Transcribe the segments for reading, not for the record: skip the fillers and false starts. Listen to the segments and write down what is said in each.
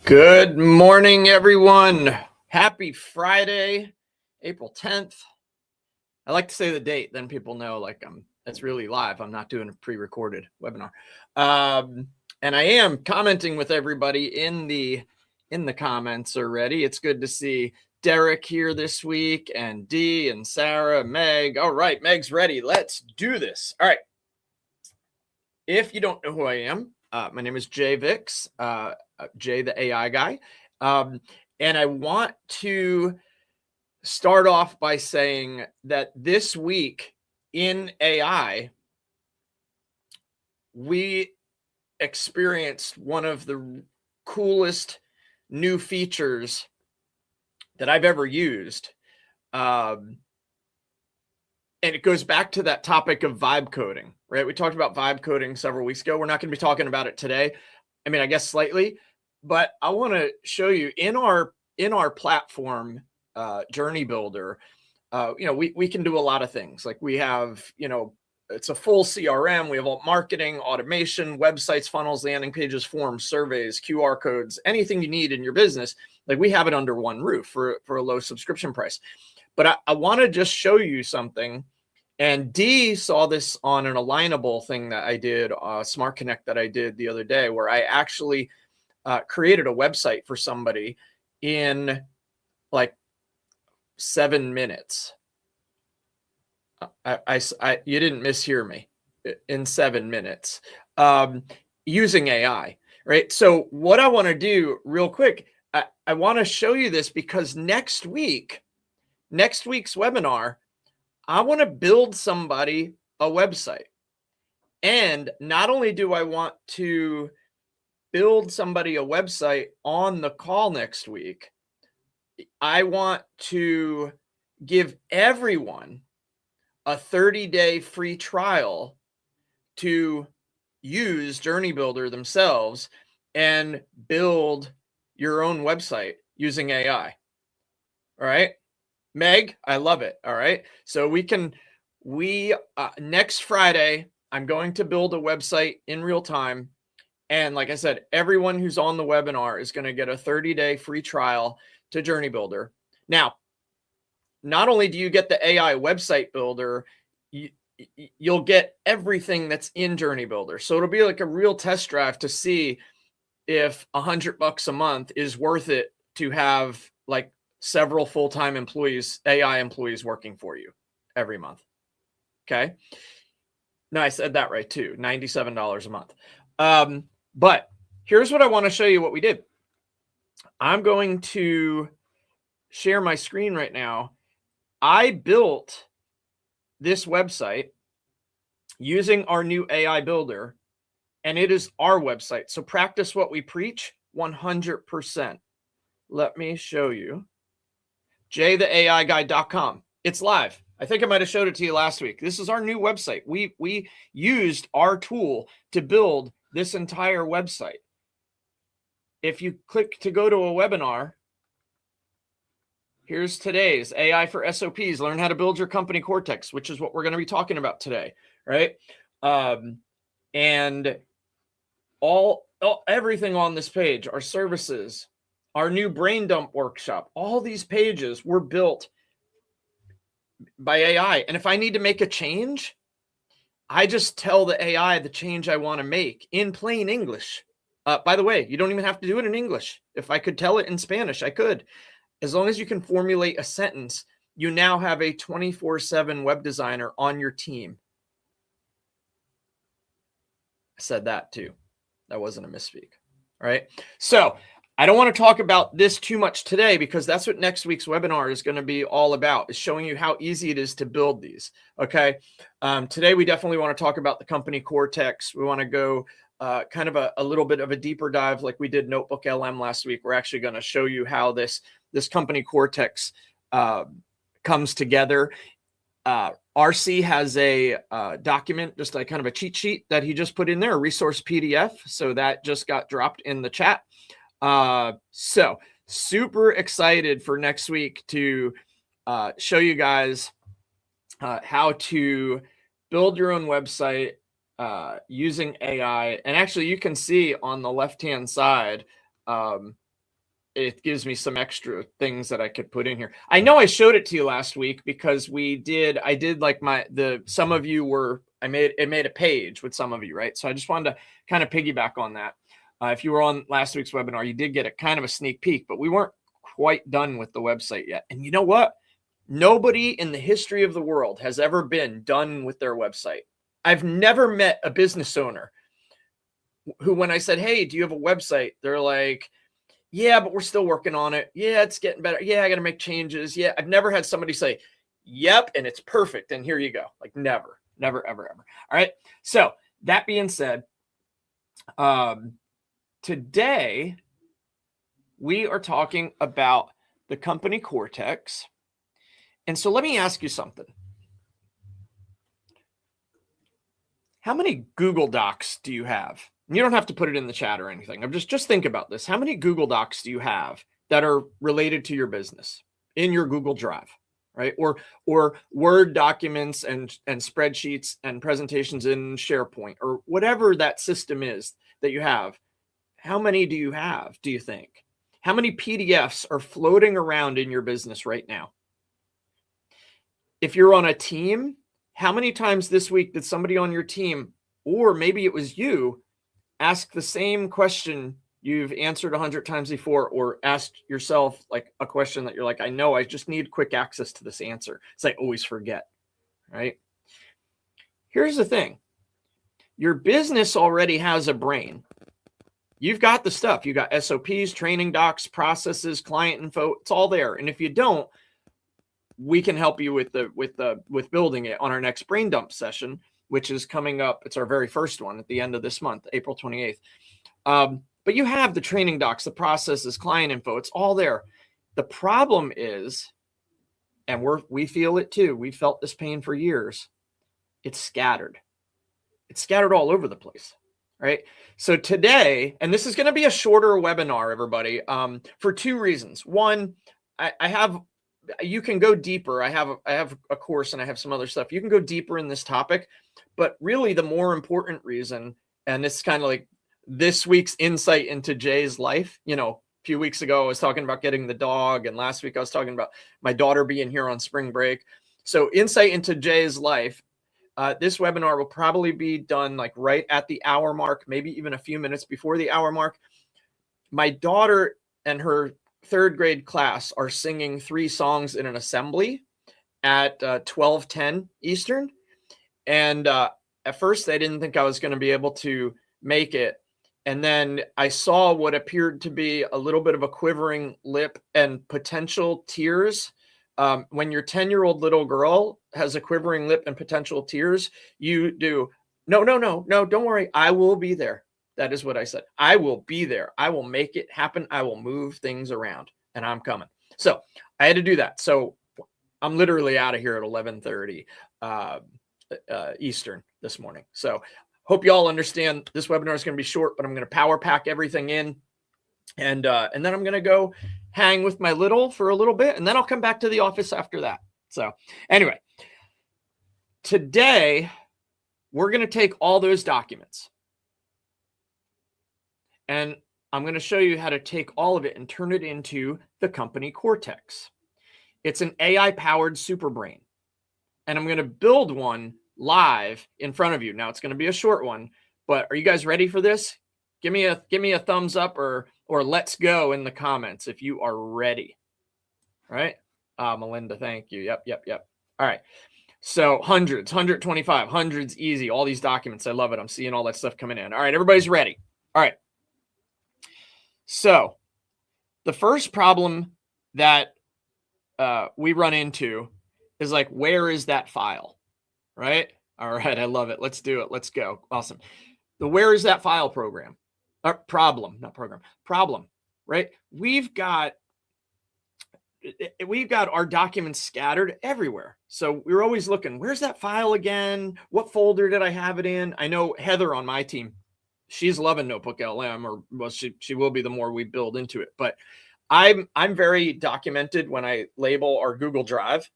Good morning, everyone. Happy Friday, April 10th. I like to say the date, then people know it's really live. I'm not doing a pre-recorded webinar. And I am commenting with everybody in the comments already. It's good to see Derek here this week, and Dee and Sarah, Meg. All right, Meg's ready. Let's do this. All right. If you don't know who I am, my name is Jay Vix, Jay the AI guy. And I want to start off by saying that this week in AI, we experienced one of the coolest new features that I've ever used. And it goes back to that topic of vibe coding, right? We talked about vibe coding several weeks ago. We're not going to be talking about it today. I mean, I guess slightly, but I want to show you in our platform, JourneyBuilder. We can do a lot of things. Like we have, it's a full CRM. We have all marketing, automation, websites, funnels, landing pages, forms, surveys, QR codes, anything you need in your business. Like we have it under one roof for a low subscription price. But I want to just show you something. And Dee saw this on an alignable thing that I did, Smart Connect that I did the other day, where I actually created a website for somebody in like 7 minutes. You didn't mishear me. In 7 minutes, using AI, right? So what I want to do real quick, I want to show you this because next week's webinar, I want to build somebody a website. And not only do I want to build somebody a website on the call next week, I want to give everyone a 30-day free trial to use JourneyBuilder themselves and build your own website using AI. All right. Meg, I love it. All right. So next Friday, I'm going to build a website in real time. And like I said, everyone who's on the webinar is going to get a 30-day free trial to JourneyBuilder. Now, not only do you get the AI website builder, you'll get everything that's in JourneyBuilder. So it'll be like a real test drive to see if $100 a month is worth it to have like several full-time employees, AI employees working for you every month. Okay. No, I said that right too. $97 a month. But here's what I want to show you what we did. I'm going to share my screen right now. I built this website using our new AI builder, and it is our website. So practice what we preach 100%. Let me show you. jaytheAIguy.com. It's live. I think I might have showed it to you last week. This is our new website. We used our tool to build this entire website. If you click to go to a webinar, here's today's AI for SOPs. Learn how to build your company Cortex, which is what we're going to be talking about today, right? And everything on this page, our services, our new brain dump workshop, all these pages were built by AI. And if I need to make a change, I just tell the AI the change I want to make in plain English. By the way, you don't even have to do it in English. If I could tell it in Spanish, I could. As long as you can formulate a sentence, you now have a 24/7 web designer on your team. I said that too. That wasn't a misspeak. All right. So I don't want to talk about this too much today because that's what next week's webinar is going to be all about, is showing you how easy it is to build these. Okay. Today, we definitely want to talk about the company Cortex. We want to go kind of a little bit of a deeper dive like we did Notebook LM last week. We're actually going to show you how this company Cortex comes together. RC has a document, just like kind of a cheat sheet that he just put in there, a resource PDF. So that just got dropped in the chat. So super excited for next week to show you guys how to build your own website using AI. And actually, you can see on the left-hand side, it gives me some extra things that I could put in here. I know I showed it to you last week because I did like some of you were, it made a page with some of you, right? So I just wanted to kind of piggyback on that. If you were on last week's webinar, you did get a kind of a sneak peek, but we weren't quite done with the website yet. And you know what? Nobody in the history of the world has ever been done with their website. I've never met a business owner who, when I said, hey, do you have a website? They're like, yeah, but we're still working on it. Yeah, it's getting better. Yeah, I got to make changes. Yeah, I've never had somebody say, yep, and it's perfect. And here you go. Like never, ever, ever. All right. So that being said, today we are talking about the company Cortex. And so let me ask you something. How many Google Docs do you have? And you don't have to put it in the chat or anything. I'm just think about this. How many Google Docs do you have that are related to your business in your Google Drive, right? Or Word documents and spreadsheets and presentations in SharePoint or whatever that system is that you have. How many do you have, do you think? How many PDFs are floating around in your business right now? If you're on a team, how many times this week did somebody on your team, or maybe it was you, ask the same question you've answered 100 times before, or asked yourself like a question that you're like, I know, I just need quick access to this answer, because I always forget, right? Here's the thing. Your business already has a brain. You've got the stuff. You got SOPs, training docs, processes, client info. It's all there. And if you don't, we can help you with building it on our next brain dump session, which is coming up. It's our very first one at the end of this month, April 28th. But you have the training docs, the processes, client info. It's all there. The problem is, and we feel it too. We felt this pain for years. It's scattered. It's scattered all over the place. Right. So today, and this is going to be a shorter webinar, everybody, for two reasons. One, you can go deeper. I have a course and I have some other stuff. You can go deeper in this topic, but really the more important reason, and this is kind of like this week's insight into Jay's life. You know, a few weeks ago, I was talking about getting the dog, and last week I was talking about my daughter being here on spring break. So insight into Jay's life. This webinar will probably be done like right at the hour mark, maybe even a few minutes before the hour mark. My daughter and her third grade class are singing 3 songs in an assembly at 12:10 Eastern. And at first I didn't think I was going to be able to make it. And then I saw what appeared to be a little bit of a quivering lip and potential tears. When your 10-year-old little girl has a quivering lip and potential tears, you do, no, don't worry. I will be there. That is what I said. I will be there. I will make it happen. I will move things around, and I'm coming. So I had to do that. So I'm literally out of here at 11:30 Eastern this morning. So hope you all understand this webinar is going to be short, but I'm going to power pack everything in. And then I'm going to go hang with my little for a little bit, and then I'll come back to the office after that. So anyway, today we're going to take all those documents, and I'm going to show you how to take all of it and turn it into the company Cortex. It's an AI-powered super brain, and I'm going to build one live in front of you. Now it's going to be a short one, but are you guys ready for this? Give me a thumbs up or let's go in the comments if you are ready. All right. Melinda, thank you. Yep. All right. So hundreds, 125, hundreds, easy. All these documents. I love it. I'm seeing all that stuff coming in. All right. Everybody's ready. All right. So the first problem that we run into is like, where is that file? Right. All right. I love it. Let's do it. Let's go. Awesome. The where is that file program? Problem, not program. Problem, right? We've got our documents scattered everywhere. So we're always looking, where's that file again? What folder did I have it in? I know Heather on my team, she's loving Notebook LM, or well, she will be the more we build into it. But I'm very documented when I label our Google Drive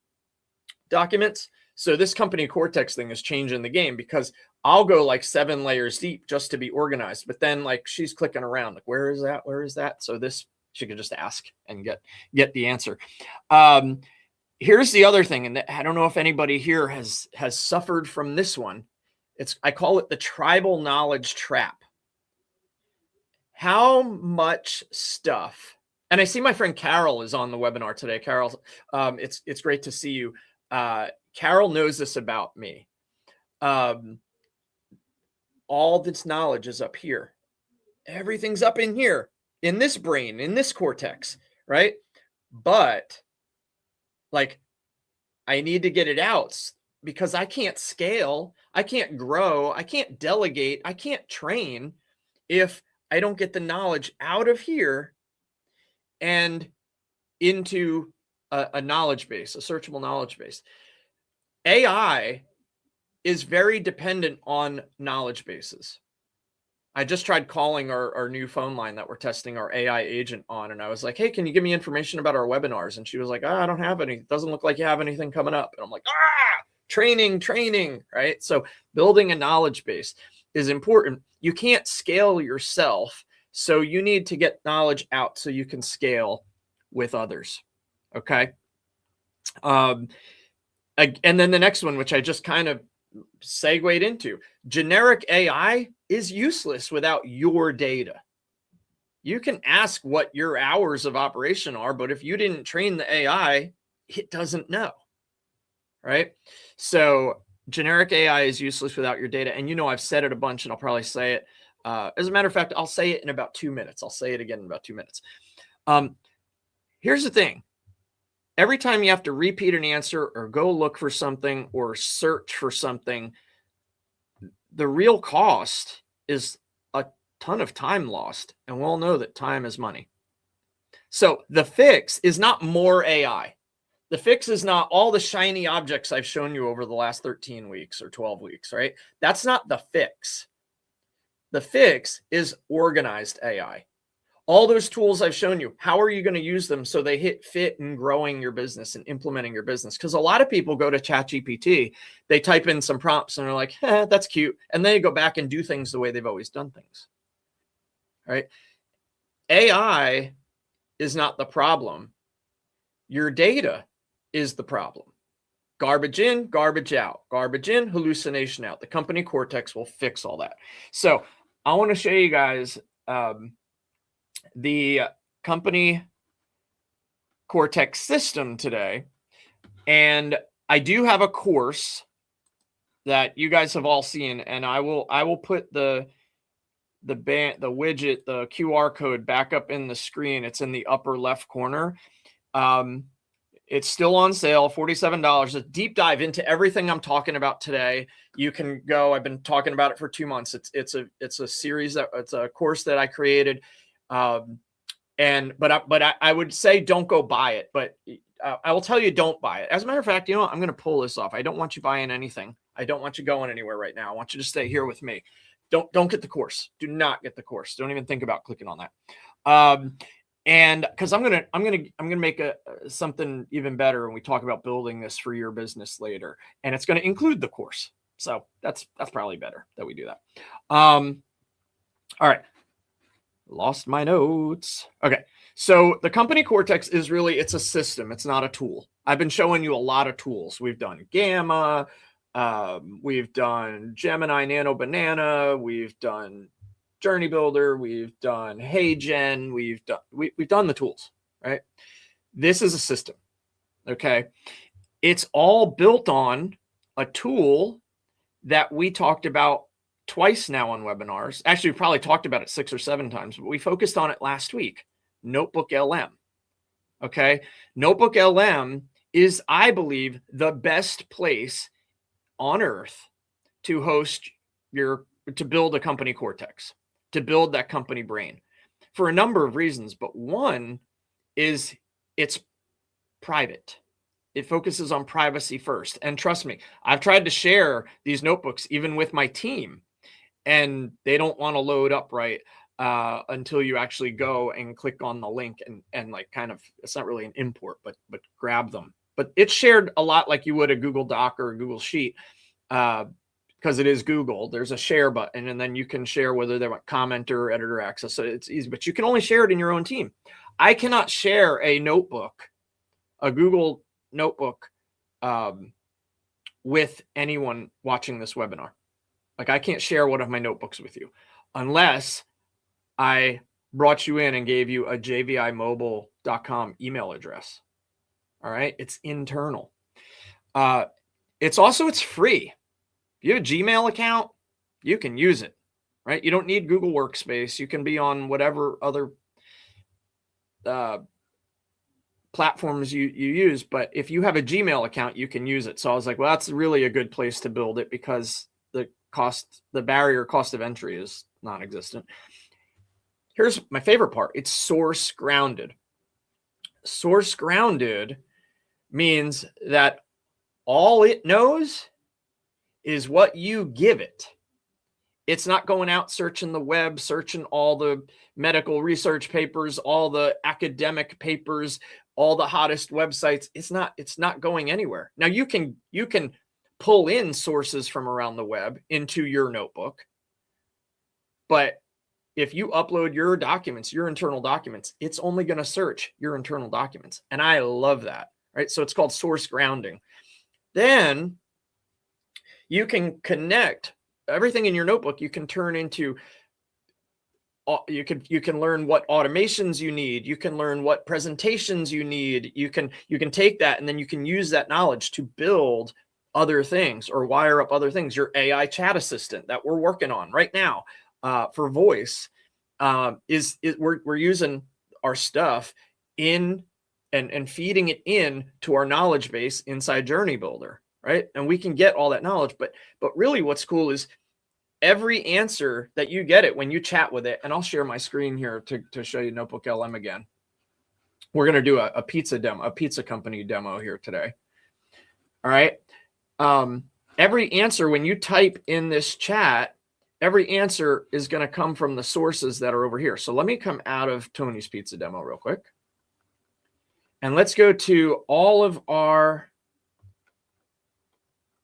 documents. So this company Cortex thing is changing the game, because I'll go like 7 layers deep just to be organized. But then like she's clicking around like, where is that? Where is that? So this She could just ask and get the answer. Here's the other thing, and I don't know if anybody here has suffered from this one. I call it the tribal knowledge trap. How much stuff, and I see my friend Carol is on the webinar today. Carol, it's great to see you. Carol knows this about me. All this knowledge is up here. Everything's up in here, in this brain, in this cortex, right? But like, I need to get it out because I can't scale, I can't grow, I can't delegate, I can't train if I don't get the knowledge out of here and into a knowledge base, a searchable knowledge base. AI is very dependent on knowledge bases. I just tried calling our new phone line that we're testing our AI agent on. And I was like, hey, can you give me information about our webinars? And she was like, oh, I don't have any. It doesn't look like you have anything coming up. And I'm like, training, right? So building a knowledge base is important. You can't scale yourself. So you need to get knowledge out so you can scale with others. Okay. And then the next one, which I just kind of segued into, generic AI is useless without your data. You can ask what your hours of operation are, but if you didn't train the AI, it doesn't know, right? So generic AI is useless without your data. And I've said it a bunch and I'll probably say it. As a matter of fact, I'll say it in about 2 minutes. I'll say it again in about 2 minutes. Here's the thing. Every time you have to repeat an answer or go look for something or search for something, the real cost is a ton of time lost. And we all know that time is money. So the fix is not more AI. The fix is not all the shiny objects I've shown you over the last 13 weeks or 12 weeks, right? That's not the fix. The fix is organized AI. All those tools I've shown you, how are you going to use them so they fit in growing your business and implementing your business? Because a lot of people go to ChatGPT, they type in some prompts and they're like, that's cute. And then they go back and do things the way they've always done things, right? AI is not the problem. Your data is the problem. Garbage in, garbage out. Garbage in, hallucination out. The company Cortex will fix all that. So I want to show you guys the company Cortex system today. And I do have a course that you guys have all seen, and I will put the widget, the QR code back up in the screen. It's in the upper left corner. It's still on sale, $47. A deep dive into everything I'm talking about today. You can go. I've been talking about it for 2 months. It's a series it's a course that I created. But I would say don't go buy it, but I will tell you, don't buy it. As a matter of fact, I'm going to pull this off. I don't want you buying anything. I don't want you going anywhere right now. I want you to stay here with me. Don't get the course. Do not get the course. Don't even think about clicking on that. And because I'm gonna make something even better when we talk about building this for your business later, and it's going to include the course. So that's probably better that we do that. All right. Lost my notes. Okay. So the company Cortex is really, it's a system. It's not a tool. I've been showing you a lot of tools. We've done Gamma. We've done Gemini Nano Banana. We've done JourneyBuilder. We've done HeyGen. We've done the tools, right? This is a system. Okay. It's all built on a tool that we talked about twice now on webinars. Actually, we probably talked about it 6 or 7 times, but we focused on it last week. Notebook LM. Okay. Notebook LM is, I believe, the best place on earth to host to build a company Cortex, to build that company brain for a number of reasons. But one is it's private. It focuses on privacy first. And trust me, I've tried to share these notebooks even with my team, and they don't want to load up right until you actually go and click on the link and like kind of, it's not really an import, but grab them. But it's shared a lot like you would a Google Doc or a Google Sheet. because it is Google. There's a share button, and then you can share whether they want commenter or editor access. So it's easy, but you can only share it in your own team. I cannot share a notebook, a Google notebook, with anyone watching this webinar. Like, I can't share one of my notebooks with you unless I brought you in and gave you a jvimobile.com email address. All right. It's internal. It's free. If you have a Gmail account, you can use it, right? You don't need Google Workspace. You can be on whatever other platforms you use, but if you have a Gmail account, you can use it. So I was like, well, that's really a good place to build it because the cost of entry is non-existent. Here's my favorite part. It's source grounded. Source grounded means that all it knows is what you give it. It's not going out searching the web, searching all the medical research papers, all the academic papers, all the hottest websites. It's not going anywhere. Now you can pull in sources from around the web into your notebook, but if you upload your documents, your internal documents, it's only going to search your internal documents. And I love that, right? So it's called source grounding. Then you can connect everything in your notebook. You can turn into, you can learn what automations you need. You can learn what presentations you need. You can take that and then you can use that knowledge to build other things or wire up other things. Your AI chat assistant that we're working on right now for voice we're using our stuff in and feeding it in to our knowledge base inside JourneyBuilder, right? And we can get all that knowledge, but really what's cool is every answer that you get it when you chat with it, and I'll share my screen here to show you Notebook LM again. We're going to do a pizza demo, a pizza company demo here today. All right. Every answer, when you type in this chat, every answer is going to come from the sources that are over here. So let me come out of Tony's pizza demo real quick. And let's go to all of our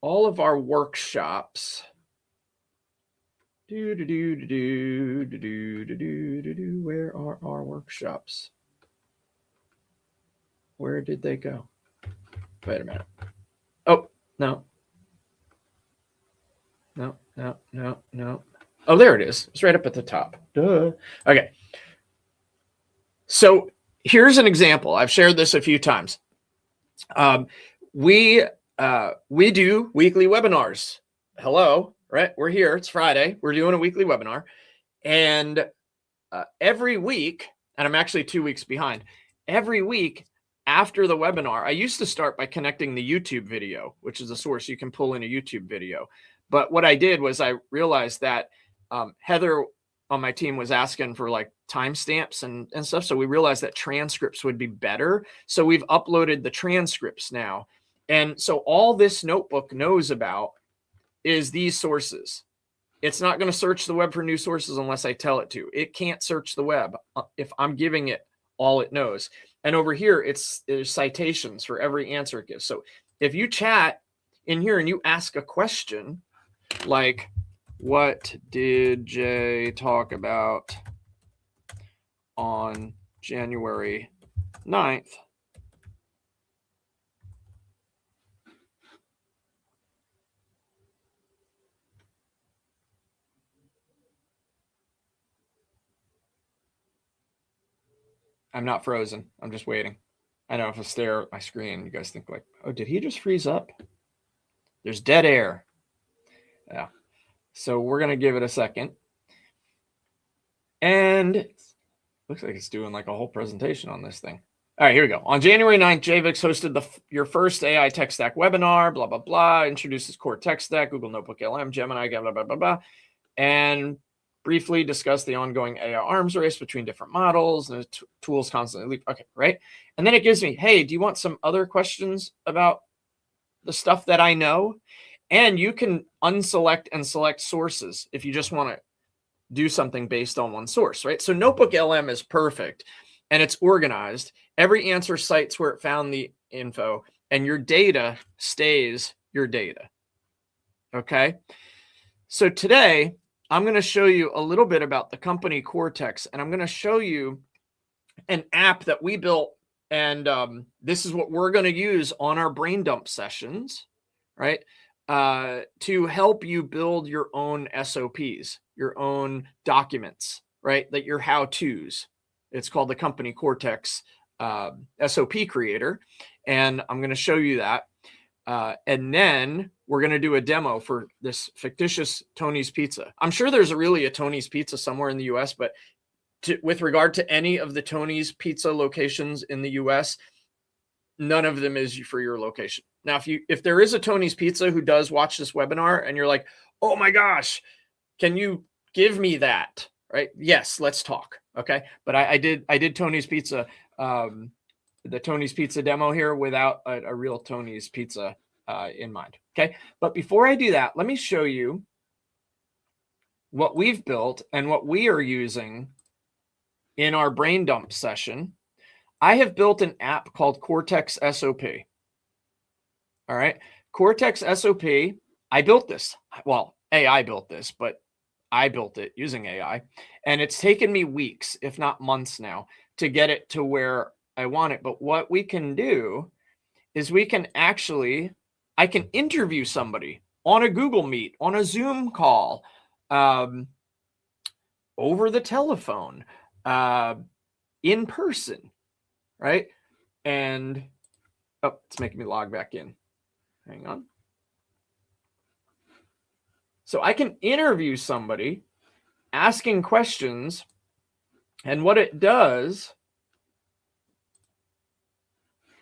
workshops. Where are our workshops? Where did they go? Wait a minute. Oh, no. No. Oh, there it is. It's right up at the top. Duh. Okay. So here's an example. I've shared this a few times. We do weekly webinars. Hello, right? We're here. It's Friday. We're doing a weekly webinar. And every week, and I'm actually 2 weeks behind, every week after the webinar, I used to start by connecting the YouTube video, which is a source. You can pull in a YouTube video. But what I did was I realized that Heather on my team was asking for like timestamps and stuff. So we realized that transcripts would be better. So we've uploaded the transcripts now. And so all this notebook knows about is these sources. It's not going to search the web for new sources unless I tell it to. It can't search the web if I'm giving it all it knows. And over here, there's citations for every answer it gives. So if you chat in here and you ask a question like, what did Jay talk about on January 9th? I'm not frozen. I'm just waiting. I know if I stare at my screen, you guys think like, oh, did he just freeze up? There's dead air. Yeah. So we're going to give it a second. And it looks like it's doing like a whole presentation on this thing. All right, here we go. On January 9th, JVix hosted your first AI tech stack webinar, blah, blah, blah, introduces Cortex stack, Google Notebook LM, Gemini, blah, blah, blah, blah, and briefly discuss the ongoing AI arms race between different models and tools constantly. Okay, right? And then it gives me, hey, do you want some other questions about the stuff that I know? And you can unselect and select sources if you just want to do something based on one source, right? So Notebook LM is perfect and it's organized. Every answer cites where it found the info and your data stays your data. Okay. So today, I'm going to show you a little bit about the company Cortex, and I'm going to show you an app that we built, and this is what we're going to use on our brain dump sessions, right? To help you build your own SOPs, your own documents, right? That your how-tos. It's called the company Cortex SOP Creator, and I'm going to show you that. And then we're going to do a demo for this fictitious Tony's Pizza. I'm sure there's a Tony's Pizza somewhere in the US, but with regard to any of the Tony's Pizza locations in the US, none of them is for your location. Now, if there is a Tony's Pizza who does watch this webinar and you're like, oh my gosh, can you give me that? Right? Yes, let's talk. Okay. But I did Tony's Pizza, the Tony's Pizza demo here without a real Tony's Pizza in mind. Okay. But before I do that, let me show you what we've built and what we are using in our brain dump session. I have built an app called Cortex SOP. All right. Cortex SOP. I built this. Well, AI built this, but I built it using AI. And it's taken me weeks, if not months now, to get it to where I want it. But what we can do is I can interview somebody on a Google Meet, on a Zoom call, over the telephone, in person, right? And, oh, it's making me log back in. Hang on. So I can interview somebody asking questions, and what it does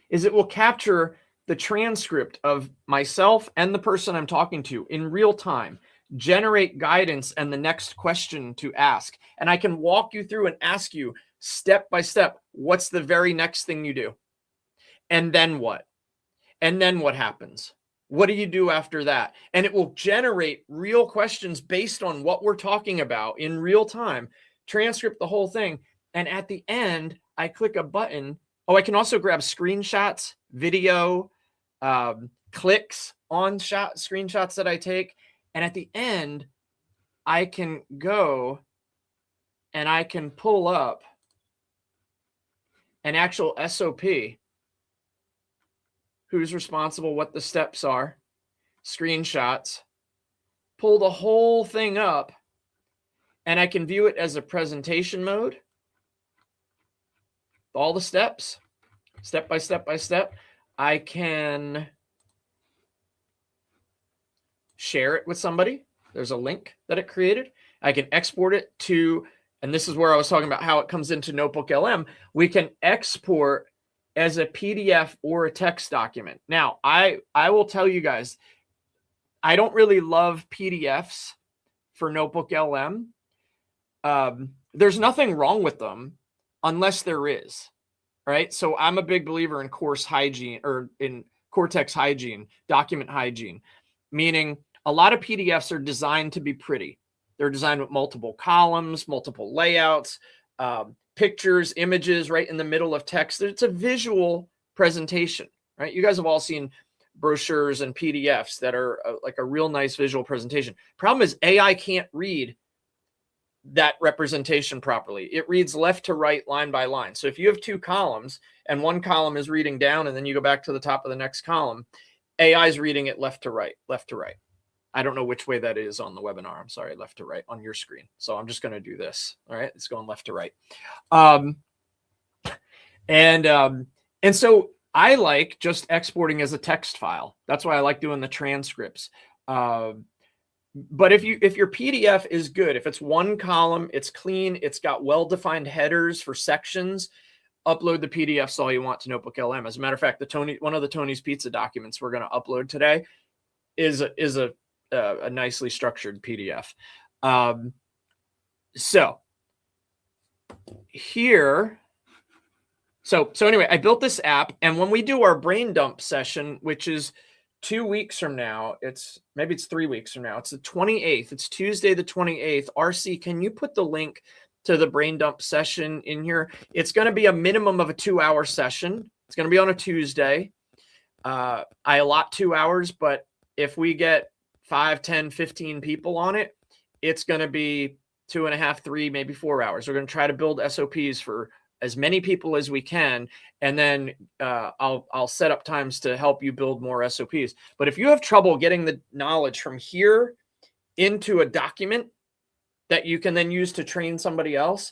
is it will capture the transcript of myself and the person I'm talking to in real time, generate guidance and the next question to ask. And I can walk you through and ask you step by step, what's the very next thing you do? And then what? And then what happens? What do you do after that? And it will generate real questions based on what we're talking about in real time, transcript the whole thing. And at the end, I click a button. Oh, I can also grab screenshots, video, clicks on screenshots that I take. And at the end, I can go and I can pull up an actual SOP. Who's responsible, what the steps are, screenshots, pull the whole thing up, and I can view it as a presentation mode. All the steps, step by step by step. I can share it with somebody. There's a link that it created. I can export it to, and this is where I was talking about how it comes into Notebook LM. We can export as a PDF or a text document. Now, I will tell you guys, I don't really love PDFs for Notebook LM. There's nothing wrong with them unless there is, right? So I'm a big believer in course hygiene, or in Cortex hygiene, document hygiene, meaning a lot of PDFs are designed to be pretty. They're designed with multiple columns, multiple layouts, pictures, images right in the middle of text. It's a visual presentation, right? You guys have all seen brochures and PDFs that are like a real nice visual presentation. Problem is AI can't read that representation properly. It reads left to right, line by line. So if you have two columns and one column is reading down and then you go back to the top of the next column, AI is reading it left to right, left to right. I don't know which way that is on the webinar. I'm sorry, left to right on your screen. So I'm just going to do this. All right, it's going left to right. And so I like just exporting as a text file. That's why I like doing the transcripts. But if your PDF is good, if it's one column, it's clean, it's got well-defined headers for sections, upload the PDFs all you want to Notebook LM. As a matter of fact, one of the Tony's Pizza documents we're going to upload today is a nicely structured PDF. So here, so anyway, I built this app, and when we do our brain dump session, which is 2 weeks from now, maybe it's 3 weeks from now, it's the 28th, it's Tuesday the 28th. RC, can you put the link to the brain dump session in here? It's going to be a minimum of a 2-hour session. It's going to be on a Tuesday. I allot 2 hours, but if we get 5, 10, 15 people on it, it's going to be 2.5, 3, maybe 4 hours. We're going to try to build SOPs for as many people as we can. And then I'll set up times to help you build more SOPs. But if you have trouble getting the knowledge from here into a document that you can then use to train somebody else,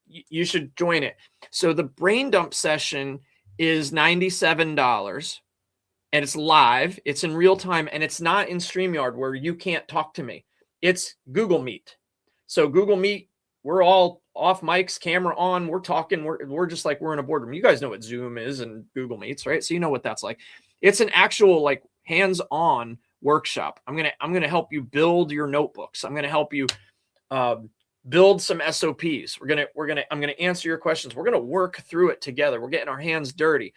you should join it. So the brain dump session is $97 and it's live, it's in real time, and it's not in StreamYard where you can't talk to me. It's Google Meet. So Google Meet, we're all off mics, camera on, we're talking, we're just like we're in a boardroom. You guys know what Zoom is and Google Meets, right? So you know what that's like. It's an actual like hands-on workshop. I'm gonna help you build your notebooks. I'm gonna help you build some SOPs. I'm gonna answer your questions. We're gonna work through it together. We're getting our hands dirty.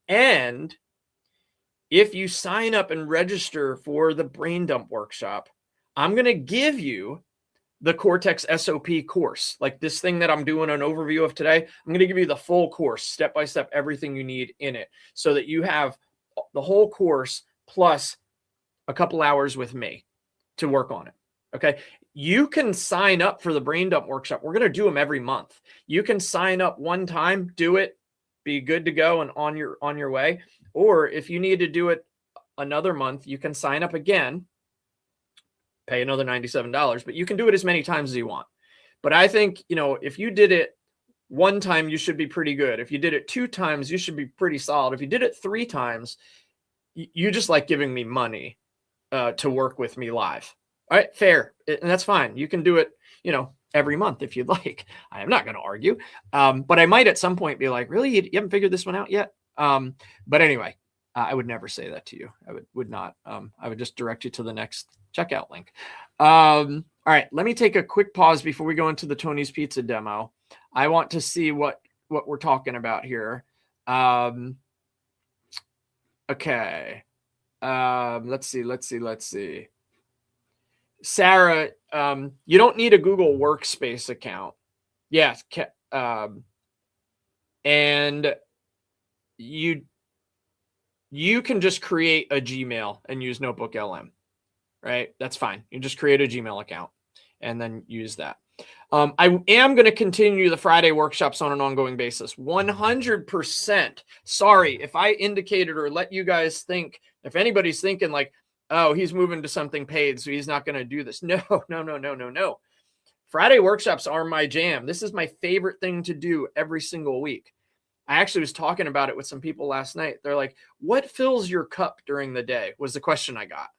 And if you sign up and register for the brain dump workshop, I'm gonna give you the Cortex SOP course, like this thing that I'm doing an overview of today. I'm going to give you the full course, step by step, everything you need in it, so that you have the whole course plus a couple hours with me to work on it. Okay. You can sign up for the brain dump workshop. We're going to do them every month. You can sign up one time, do it, be good to go and on your way. Or if you need to do it another month, you can sign up again, pay another $97, but you can do it as many times as you want. But I think, if you did it one time, you should be pretty good. If you did it 2 times, you should be pretty solid. If you did it 3 times, you just like giving me money to work with me live. All right, fair. And that's fine. You can do it, every month if you'd like. I am not going to argue. But I might at some point be like, really? You haven't figured this one out yet? But anyway, I would never say that to you. I would not. I would just direct you to the next checkout link. All right, let me take a quick pause before we go into the Tony's Pizza demo. I want to see what we're talking about here. Okay. Let's see. Sarah, you don't need a Google Workspace account. Yes. And you can just create a Gmail and use Notebook LM. Right? That's fine. You just create a Gmail account and then use that. I am going to continue the Friday workshops on an ongoing basis. 100%. Sorry if I indicated or let you guys think, if anybody's thinking like, oh, he's moving to something paid, so he's not going to do this. No. Friday workshops are my jam. This is my favorite thing to do every single week. I actually was talking about it with some people last night. They're like, what fills your cup during the day was the question I got.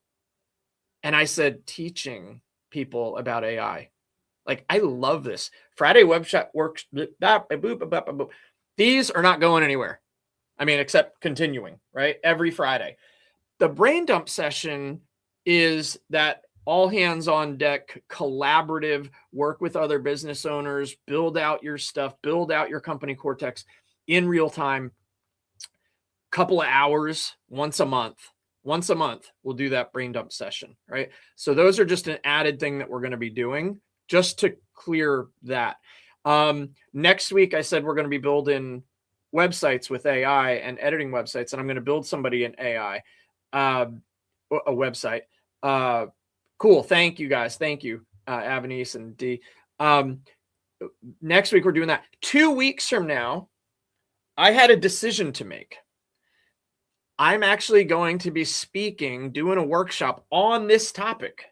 And I said, teaching people about AI. Like, I love this. Friday workshop works. These are not going anywhere. I mean, except continuing, right? Every Friday. The brain dump session is that all hands on deck, collaborative, work with other business owners, build out your stuff, build out your company Cortex in real time. Couple of hours once a month. Once a month, we'll do that brain dump session, right? So those are just an added thing that we're going to be doing just to clear that. Next week, I said we're going to be building websites with AI and editing websites, and I'm going to build somebody in AI, a website. Cool. Thank you, guys. Thank you, Avanice and D. Next week, we're doing that. 2 weeks from now, I had a decision to make. I'm actually going to be doing a workshop on this topic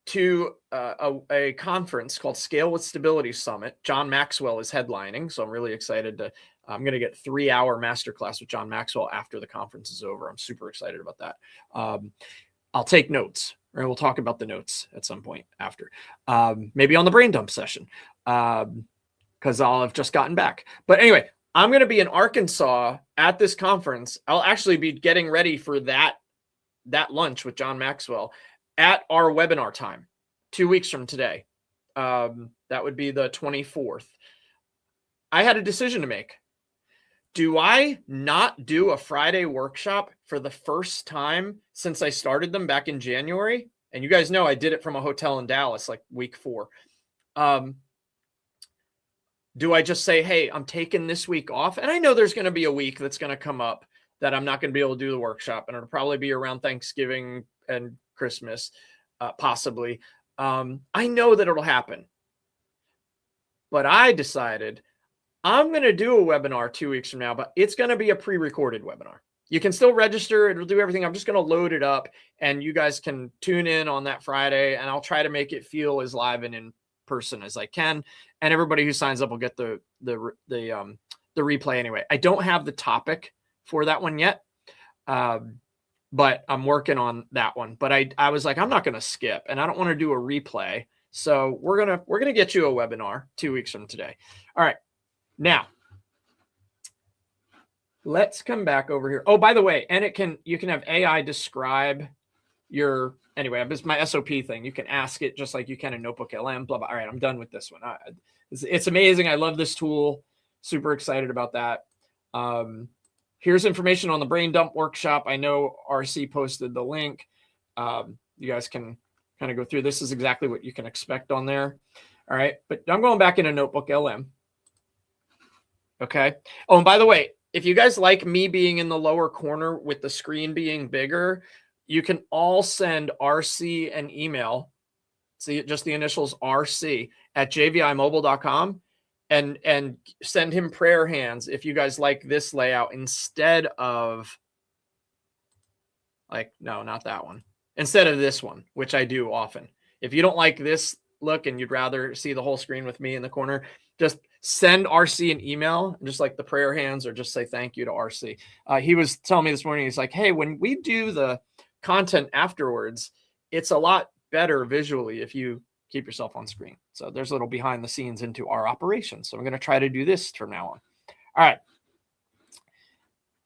to a conference called Scale with Stability Summit. John Maxwell is headlining, so I'm really excited I'm going to get 3-hour masterclass with John Maxwell after the conference is over. I'm super excited about that. I'll take notes, right? We'll talk about the notes at some point after, maybe on the brain dump session, because I'll have just gotten back. But anyway, I'm going to be in Arkansas at this conference. I'll actually be getting ready for that lunch with John Maxwell at our webinar time, 2 weeks from today. That would be the 24th. I had a decision to make. Do I not do a Friday workshop for the first time since I started them back in January? And you guys know I did it from a hotel in Dallas, like week 4. Do I just say, hey, I'm taking this week off? And I know there's going to be a week that's going to come up that I'm not going to be able to do the workshop, and it'll probably be around Thanksgiving and Christmas, possibly. I know that it'll happen. But I decided I'm going to do a webinar 2 weeks from now, but it's going to be a pre-recorded webinar. You can still register. It'll do everything. I'm just going to load it up and you guys can tune in on that Friday, and I'll try to make it feel as live and in person as I can. And everybody who signs up will get the replay anyway. I don't have the topic for that one yet. But I'm working on that one. But I was like, I'm not going to skip, and I don't want to do a replay. So we're going to get you a webinar 2 weeks from today. All right. Now, let's come back over here. Oh, by the way, and you can have AI describe your, anyway, it's my SOP thing. You can ask it just like you can in Notebook LM, blah, blah. All right, I'm done with this one. It's amazing. I love this tool. Super excited about that. Here's information on the brain dump workshop. I know RC posted the link. You guys can kind of go through. This is exactly what you can expect on there. All right, but I'm going back into Notebook LM. Okay. Oh, and by the way, if you guys like me being in the lower corner with the screen being bigger, you can all send RC an email. See, just the initials RC at jvimobile.com and send him prayer hands if you guys like this layout instead of like, no, not that one. Instead of this one, which I do often. If you don't like this look and you'd rather see the whole screen with me in the corner, just send RC an email, just like the prayer hands, or just say thank you to RC. He was telling me this morning, he's like, hey, when we do the content afterwards, it's a lot better visually if you keep yourself on screen. So there's a little behind the scenes into our operations. So I'm going to try to do this from now on. All right.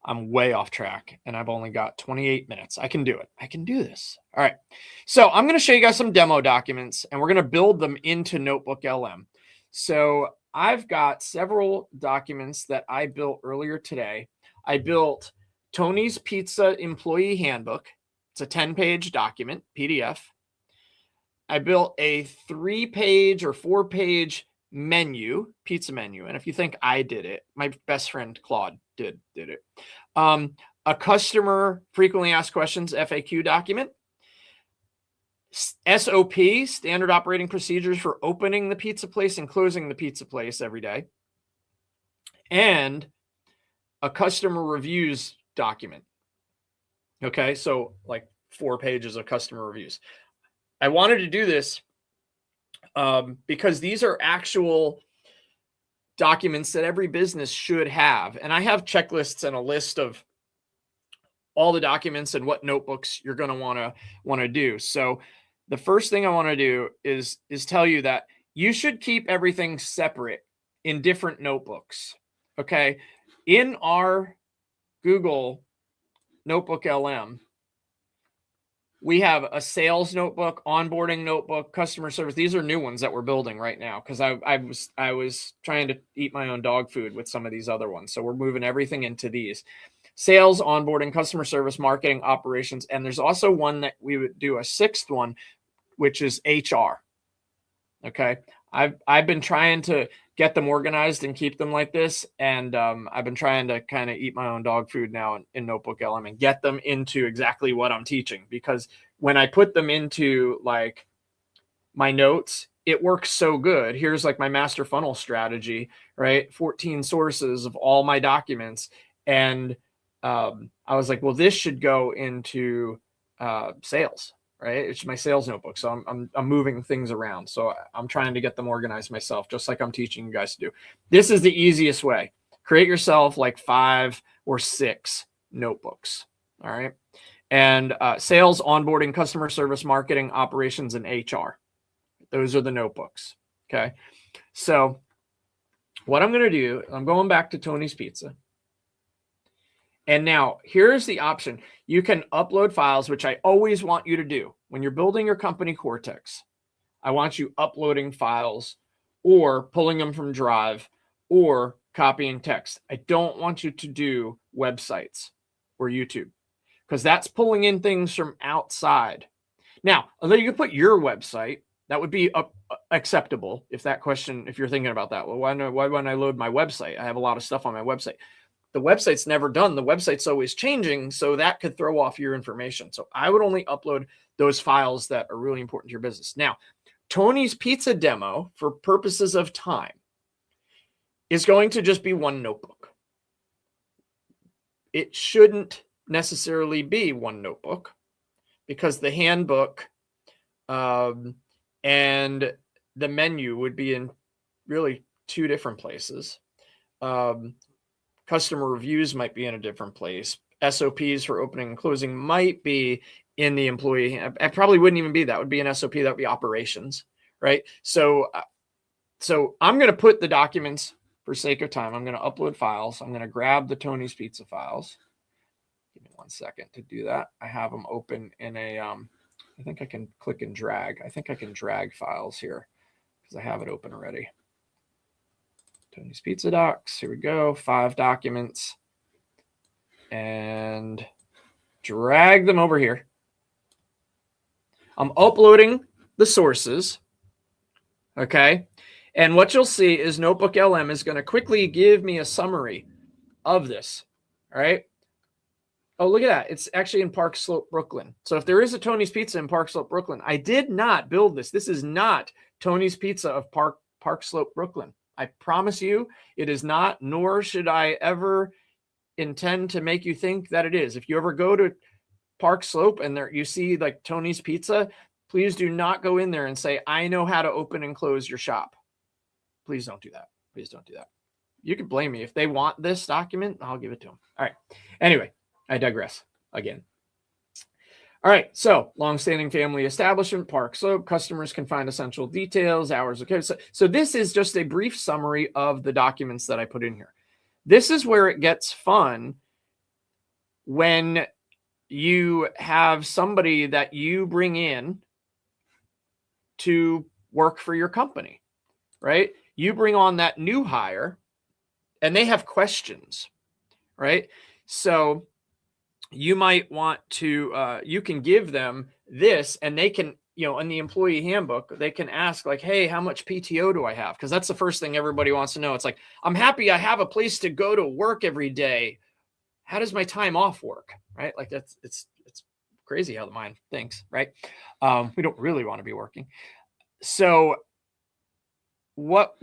I'm way off track and I've only got 28 minutes. I can do it. I can do this. All right. So I'm going to show you guys some demo documents and we're going to build them into Notebook LM. So I've got several documents that I built earlier today. I built Tony's Pizza Employee Handbook. It's a 10-page document, PDF. I built a 3-page or 4-page menu, pizza menu. And if you think I did it, my best friend Claude did it. A customer frequently asked questions FAQ document. SOP, standard operating procedures for opening the pizza place and closing the pizza place every day. And a customer reviews document. Okay, so like 4 pages of customer reviews. I wanted to do this because these are actual documents that every business should have. And I have checklists and a list of all the documents and what notebooks you're going to want to do. So the first thing I want to do is tell you that you should keep everything separate in different notebooks. Okay. In our Google Notebook LM, we have a sales notebook, onboarding notebook, customer service. These are new ones that we're building right now because I was trying to eat my own dog food with some of these other ones. So we're moving everything into these. Sales, onboarding, customer service, marketing, operations. And there's also one that we would do a 6th one, which is HR. Okay. I've been trying to get them organized and keep them like this. And I've been trying to kind of eat my own dog food now in Notebook LM and get them into exactly what I'm teaching. Because when I put them into like my notes, it works so good. Here's like my master funnel strategy, right? 14 sources of all my documents. And I was like, well, this should go into sales. Right. It's my sales notebook. So I'm moving things around. So I'm trying to get them organized myself, just like I'm teaching you guys to do. This is the easiest way. Create yourself like 5 or 6 notebooks. All right. And sales, onboarding, customer service, marketing, operations, and HR. Those are the notebooks. Okay. So what I'm going to do, I'm going back to Tony's Pizza. And now here's the option. You can upload files, which I always want you to do. When you're building your company Cortex, I want you uploading files or pulling them from Drive or copying text. I don't want you to do websites or YouTube because that's pulling in things from outside. Now, although you can put your website, that would be acceptable if that question, if you're thinking about that. Well, why wouldn't I load my website? I have a lot of stuff on my website. the website's never done. The website's always changing. So that could throw off your information. So I would only upload those files that are really important to your business. Now, Tony's Pizza demo, for purposes of time, is going to just be one notebook. It shouldn't necessarily be one notebook because the handbook and the menu would be in really two different places. Customer reviews might be in a different place. SOPs for opening and closing might be in the employee. I probably wouldn't even be that. Would be an SOP. That would be operations, right? So I'm going to put the documents, for sake of time, I'm going to upload files. I'm going to grab the Tony's Pizza files. Give me 1 second to do that. I have them open in a, I think I can click and drag. I think I can drag files here because I have it open already. Tony's Pizza docs. Here we go. 5 documents. And drag them over here. I'm uploading the sources. Okay. And what you'll see is Notebook LM is going to quickly give me a summary of this. All right. Oh, look at that. It's actually in Park Slope, Brooklyn. So if there is a Tony's Pizza in Park Slope, Brooklyn, I did not build this. This is not Tony's Pizza of Park Slope, Brooklyn. I promise you it is not, nor should I ever intend to make you think that it is. If you ever go to Park Slope and there you see like Tony's Pizza, please do not go in there and say, I know how to open and close your shop. Please don't do that. Please don't do that. You can blame me. If they want this document, I'll give it to them. All right. Anyway, I digress again. All right. So longstanding family establishment, Park Slope, customers can find essential details, hours. Okay. So this is just a brief summary of the documents that I put in here. This is where it gets fun when you have somebody that you bring in to work for your company, right? You bring on that new hire and they have questions, right? So you might want to, you can give them this and they can, in the employee handbook, they can ask like, hey, how much PTO do I have? Because that's the first thing everybody wants to know. It's like, I'm happy I have a place to go to work every day. How does my time off work? Right? Like it's crazy how the mind thinks, right? We don't really want to be working. So what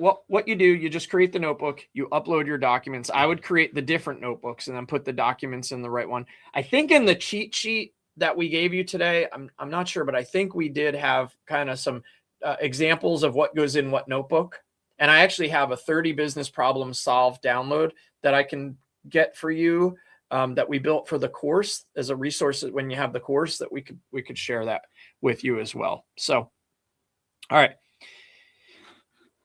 you do, you just create the notebook, you upload your documents. I would create the different notebooks and then put the documents in the right one. I think in the cheat sheet that we gave you today, I'm not sure, but I think we did have kind of some examples of what goes in what notebook. And I actually have a 30 business problems solved download that I can get for you that we built for the course as a resource when you have the course that we could share that with you as well. So, all right.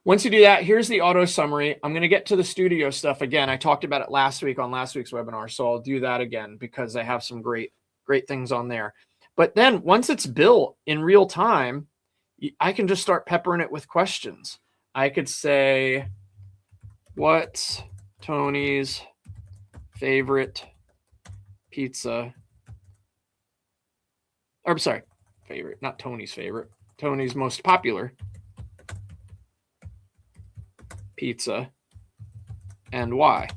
Once you do that, here's the auto summary. I'm going to get to the studio stuff again. I talked about it last week on last week's webinar, so I'll do that again because I have some great things on there. But then once it's built in real time, I can just start peppering it with questions. I could say, what's Tony's favorite pizza? Or I'm sorry, favorite, not Tony's favorite. Tony's most popular pizza and why?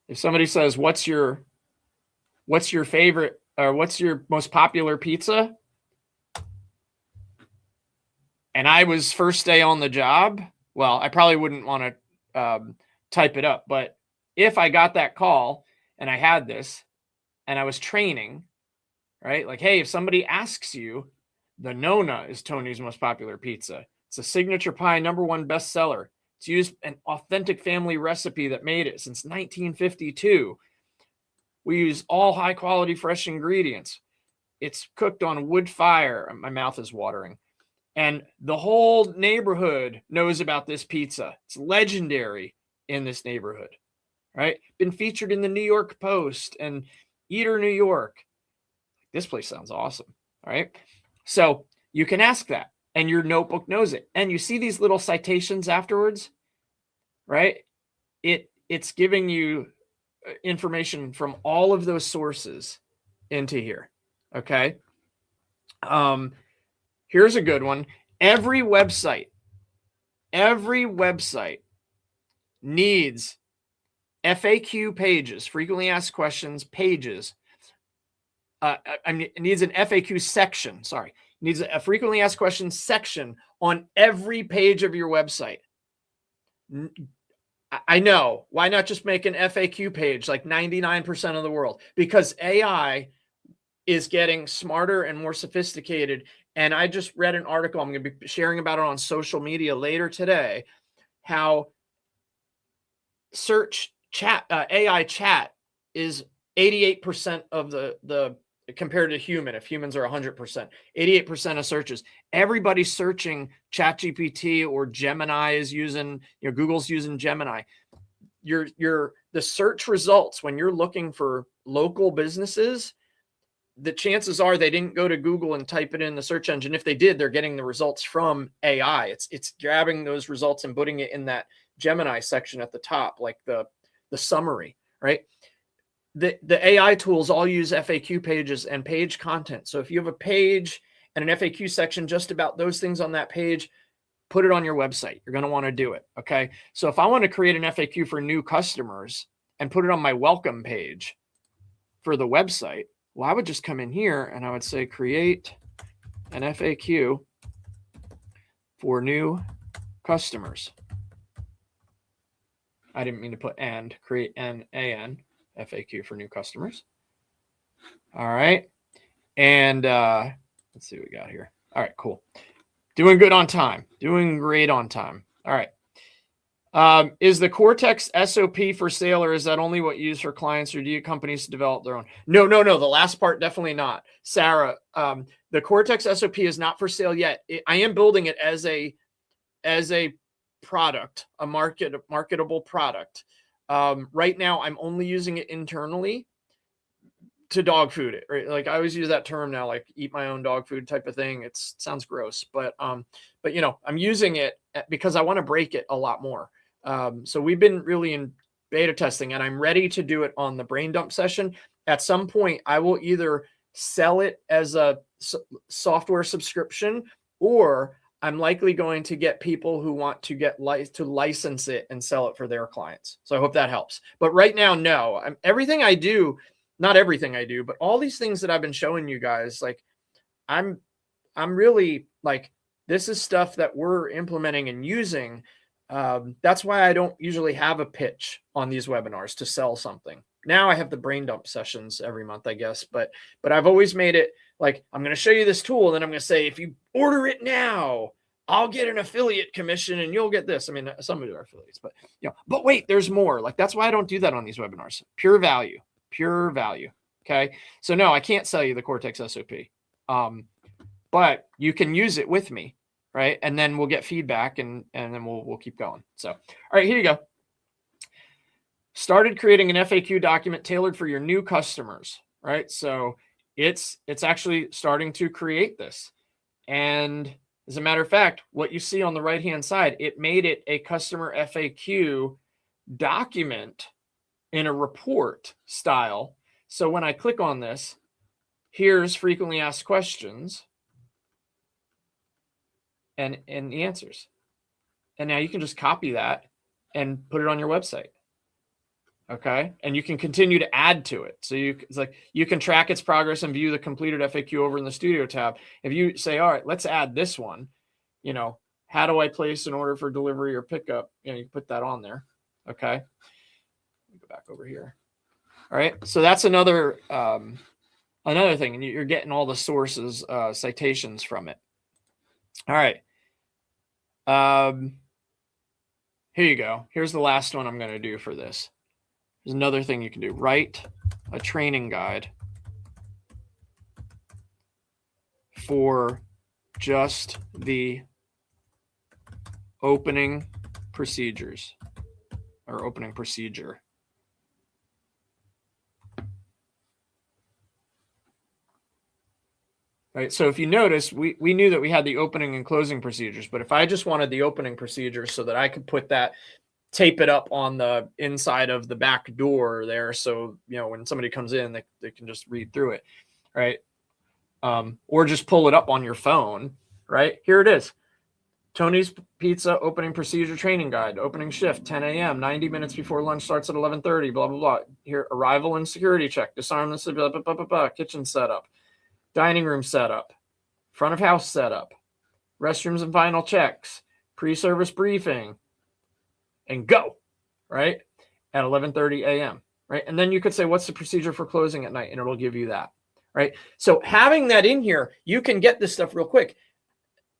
If somebody says, what's your favorite or what's your most popular pizza? And I was first day on the job, well, I probably wouldn't want to type it up. But if I got that call and I had this and I was training, right? Like, hey, if somebody asks you, the Nona is Tony's most popular pizza. It's a signature pie, #1 bestseller. It's used an authentic family recipe that made it since 1952. We use all high quality fresh ingredients. It's cooked on wood fire. My mouth is watering. And the whole neighborhood knows about this pizza. It's legendary in this neighborhood, right? Been featured in the New York Post and Eater New York. This place sounds awesome, all right? So you can ask that. And your notebook knows it. And you see these little citations afterwards, right? It's giving you information from all of those sources into here, okay? Here's a good one. Every website needs FAQ pages, frequently asked questions pages. It needs an FAQ section. Sorry, it needs a frequently asked questions section on every page of your website. I know. Why not just make an FAQ page like 99% of the world? Because AI is getting smarter and more sophisticated. And I just read an article. I'm going to be sharing about it on social media later today. How search chat, AI chat is 88% of the compared to human. If humans are 100%, 88% of searches. Everybody's searching ChatGPT or Gemini is using, Google's using Gemini. The search results when you're looking for local businesses, the chances are they didn't go to Google and type it in the search engine. If they did, they're getting the results from AI. It's grabbing those results and putting it in that Gemini section at the top, like the summary, right? The AI tools all use FAQ pages and page content. So if you have a page and an FAQ section just about those things on that page, put it on your website. You're going to want to do it. Okay. So if I want to create an FAQ for new customers and put it on my welcome page for the website, well, I would just come in here and I would say, create an FAQ for new customers. I didn't mean to put and, create an FAQ for new customers. All right. And let's see what we got here. All right, cool. Doing good on time. Doing great on time. All right. Is the Cortex SOP for sale, or is that only what you use for clients, or do you companies develop their own? No. The last part, definitely not. Sarah, the Cortex SOP is not for sale yet. I am building it as a product, a marketable product. Right now, I'm only using it internally to dog food it. Right? Like I always use that term now, like eat my own dog food type of thing. It sounds gross, but I'm using it because I want to break it a lot more. So we've been really in beta testing, and I'm ready to do it on the brain dump session. At some point, I will either sell it as a software subscription, or I'm likely going to get people who want to license it and sell it for their clients. So I hope that helps. But right now, no. Everything I do, not everything I do, but all these things that I've been showing you guys, like I'm really like, this is stuff that we're implementing and using. That's why I don't usually have a pitch on these webinars to sell something. Now I have the brain dump sessions every month, I guess, but I've always made it like, I'm going to show you this tool, and then I'm going to say, if you order it now, I'll get an affiliate commission and you'll get this. I mean, some of it are affiliates, but but wait, there's more. Like, that's why I don't do that on these webinars. Pure value. Okay. So no, I can't sell you the Cortex SOP. But you can use it with me. Right. And then we'll get feedback and then we'll keep going. So, all right, here you go. Started creating an FAQ document tailored for your new customers. Right. So it's actually starting to create this. And as a matter of fact, what you see on the right-hand side, it made it a customer FAQ document in a report style. So when I click on this, here's frequently asked questions and the answers. And now you can just copy that and put it on your website. Okay. And you can continue to add to it. So it's like you can track its progress and view the completed FAQ over in the studio tab. If you say, all right, let's add this one, how do I place an order for delivery or pickup? You can put that on there. Okay. Let me go back over here. All right. So that's another thing. And you're getting all the sources, citations from it. All right. Here you go. Here's the last one I'm going to do for this. There's another thing you can do. Write a training guide for just the opening procedures or opening procedure. Right. So if you notice, we knew that we had the opening and closing procedures, but if I just wanted the opening procedures so that I could put that, tape it up on the inside of the back door there. So, when somebody comes in, they can just read through it. Right. Or just pull it up on your phone. Right. Here it is. Tony's Pizza opening procedure training guide, opening shift 10 a.m., 90 minutes before lunch starts at 11:30, blah, blah, blah. Here, arrival and security check, disarm the blah, blah, blah, blah, blah, kitchen setup, dining room setup, front of house setup, restrooms and final checks, pre-service briefing, and go, right? At 11:30 a.m., right? And then you could say, what's the procedure for closing at night? And it'll give you that, right? So having that in here, you can get this stuff real quick.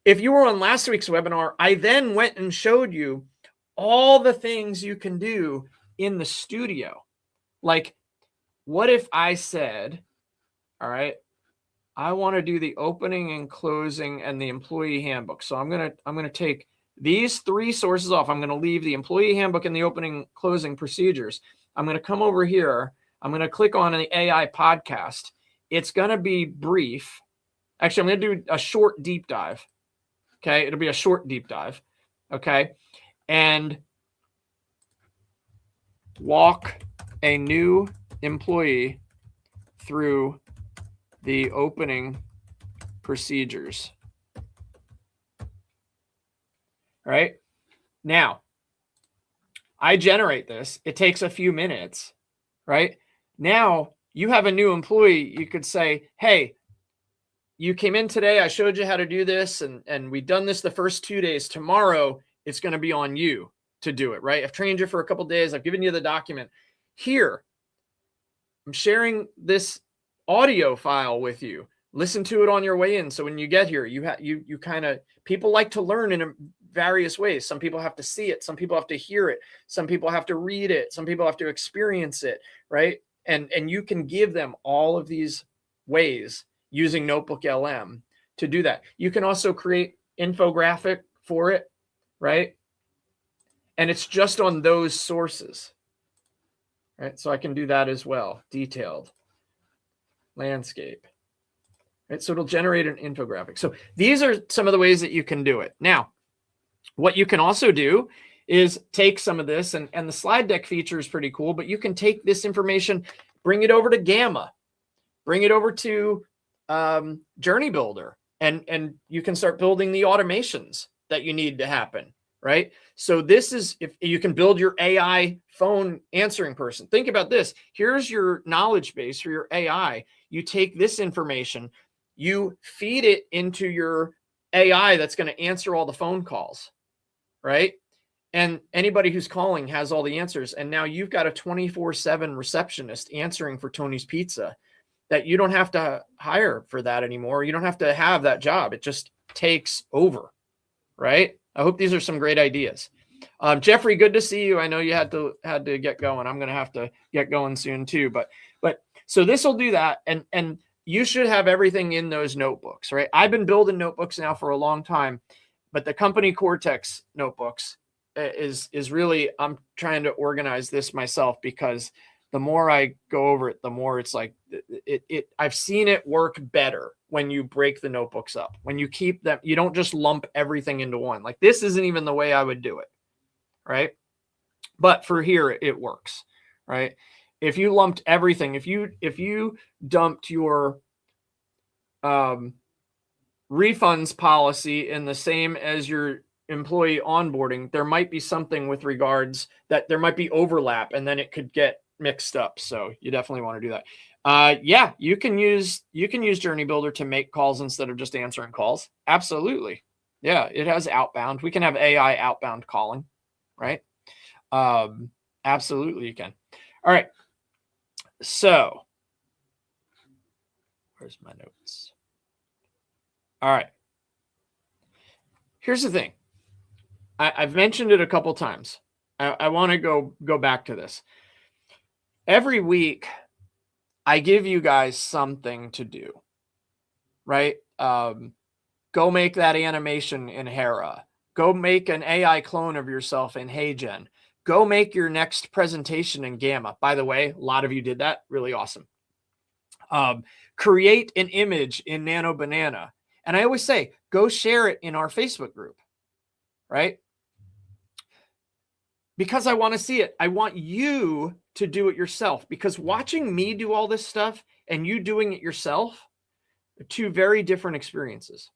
If you were on last week's webinar, I then went and showed you all the things you can do in the studio. Like, what if I said, all right, I want to do the opening and closing and the employee handbook. So I'm going to take these 3 sources off. I'm going to leave the employee handbook and the opening closing procedures. I'm going to come over here. I'm going to click on the AI podcast. It's going to be brief. Actually, I'm going to do a short deep dive. Okay, it'll be a short deep dive. Okay, and walk a new employee through the opening procedures. All right, now I generate this. It takes a few minutes, right? Now you have a new employee. You could say, hey, you came in today. I showed you how to do this, and we've done this the first 2 days. Tomorrow, it's going to be on you to do it, right? I've trained you for a couple of days. I've given you the document. Here, I'm sharing this audio file with you. Listen to it on your way in. So when you get here, you kind of, people like to learn in various ways. Some people have to see it. Some people have to hear it. Some people have to read it. Some people have to experience it, right? And you can give them all of these ways using Notebook LM to do that. You can also create infographic for it, right? And it's just on those sources, right? So I can do that as well. Detailed landscape, right? So it'll generate an infographic. So these are some of the ways that you can do it. Now, what you can also do is take some of this, and the slide deck feature is pretty cool, but you can take this information, bring it over to Gamma, bring it over to JourneyBuilder, and you can start building the automations that you need to happen, right? So this is, if you can build your AI phone answering person. Think about this. Here's your knowledge base for your AI. You take this information, you feed it into your AI that's going to answer all the phone calls, right? And anybody who's calling has all the answers. And now you've got a 24/7 receptionist answering for Tony's Pizza that you don't have to hire for that anymore. You don't have to have that job. It just takes over, right? I hope these are some great ideas. Jeffrey, good to see you. I know you had to get going. I'm going to have to get going soon too. But so this will do that. And you should have everything in those notebooks, right? I've been building notebooks now for a long time, but the company Cortex notebooks is really, I'm trying to organize this myself, because the more I go over it, the more it's like I've seen it work better when you break the notebooks up, when you keep them, you don't just lump everything into one. Like, this isn't even the way I would do it, right? But for here, it works, right? If you lumped everything, if you dumped your refunds policy in the same as your employee onboarding, there might be something with regards that there might be overlap, and then it could get mixed up. So you definitely want to do that. Yeah, you can use JourneyBuilder to make calls instead of just answering calls. Absolutely. Yeah, it has outbound. We can have AI outbound calling, right? Absolutely, you can. All right. So where's my notes? All right. Here's the thing. I've mentioned it a couple times. I want to go back to this. Every week, I give you guys something to do, right? Go make that animation in Hera. Go make an AI clone of yourself in HeyGen. Go make your next presentation in Gamma. By the way, a lot of you did that. Really awesome. Create an image in Nano Banana. And I always say, go share it in our Facebook group, right? Because I want to see it. I want you to do it yourself, because watching me do all this stuff and you doing it yourself are two very different experiences.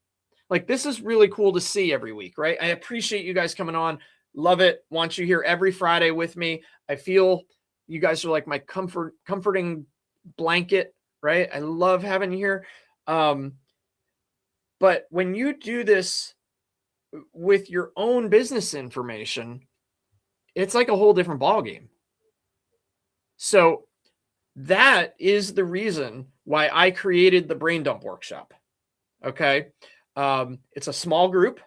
Like, this is really cool to see every week, right? I appreciate you guys coming on. Love it. Want you here every Friday with me. I feel you guys are like my comforting blanket, right? I love having you here. But when you do this with your own business information, it's like a whole different ballgame. So that is the reason why I created the Brain Dump Workshop. Okay. It's a small group.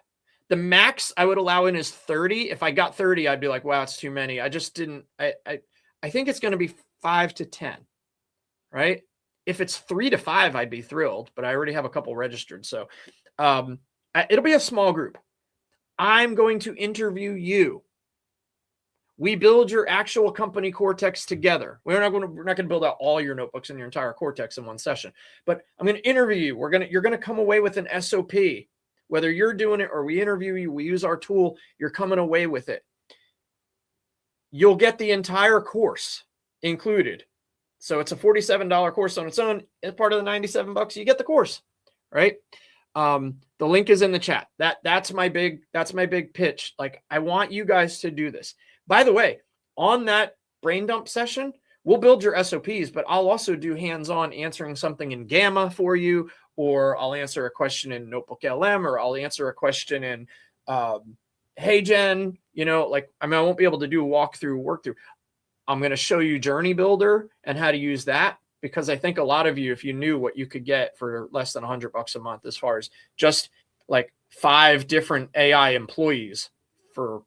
The max I would allow in is 30. If I got 30, I'd be like, wow, it's too many. I just didn't, I think it's going to be 5 to 10, right? If it's 3 to 5, I'd be thrilled, but I already have a couple registered. So it'll be a small group. I'm going to interview you. We build your actual company Cortex together. We're not going to build out all your notebooks and your entire Cortex in one session, but I'm going to interview you. You're going to come away with an SOP, whether you're doing it or we interview you, we use our tool, you're coming away with it. You'll get the entire course included. So it's a $47 course on its own. As part of the $97, you get the course, right? The link is in the chat. That's my big pitch. Like, I want you guys to do this. By the way, on that brain dump session, we'll build your SOPs, but I'll also do hands-on answering something in Gamma for you, or I'll answer a question in Notebook LM, or I'll answer a question in HeyGen. I won't be able to do a walkthrough. I'm going to show you JourneyBuilder and how to use that, because I think a lot of you, if you knew what you could get for less than $100 a month, as far as just like 5 different AI employees for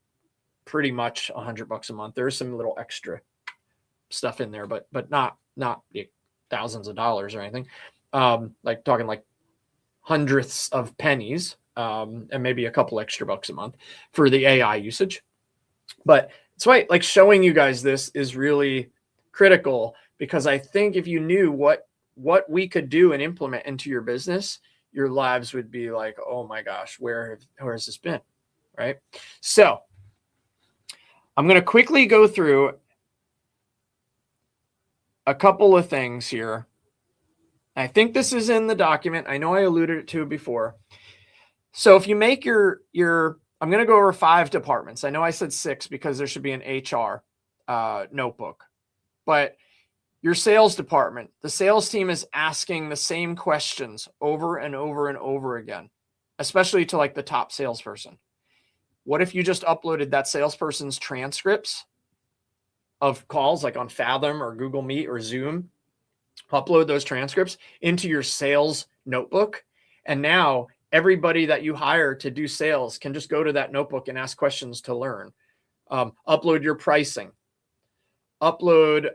pretty much $100 a month. There's some little extra stuff in there, but not thousands of dollars or anything. Like talking like hundredths of pennies, and maybe a couple extra bucks a month for the AI usage. But that's why, like, showing you guys this is really critical, because I think if you knew what we could do and implement into your business, your lives would be like, oh my gosh, where has this been, right? So I'm going to quickly go through a couple of things here. I think this is in the document. I know I alluded to it before. So if you make your I'm going to go over 5 departments. I know I said 6 because there should be an HR notebook, but your sales department, the sales team is asking the same questions over and over and over again, especially to like the top salesperson. What if you just uploaded that salesperson's transcripts of calls, like on Fathom or Google Meet or Zoom? Upload those transcripts into your sales notebook. And now everybody that you hire to do sales can just go to that notebook and ask questions to learn. Upload your pricing. Upload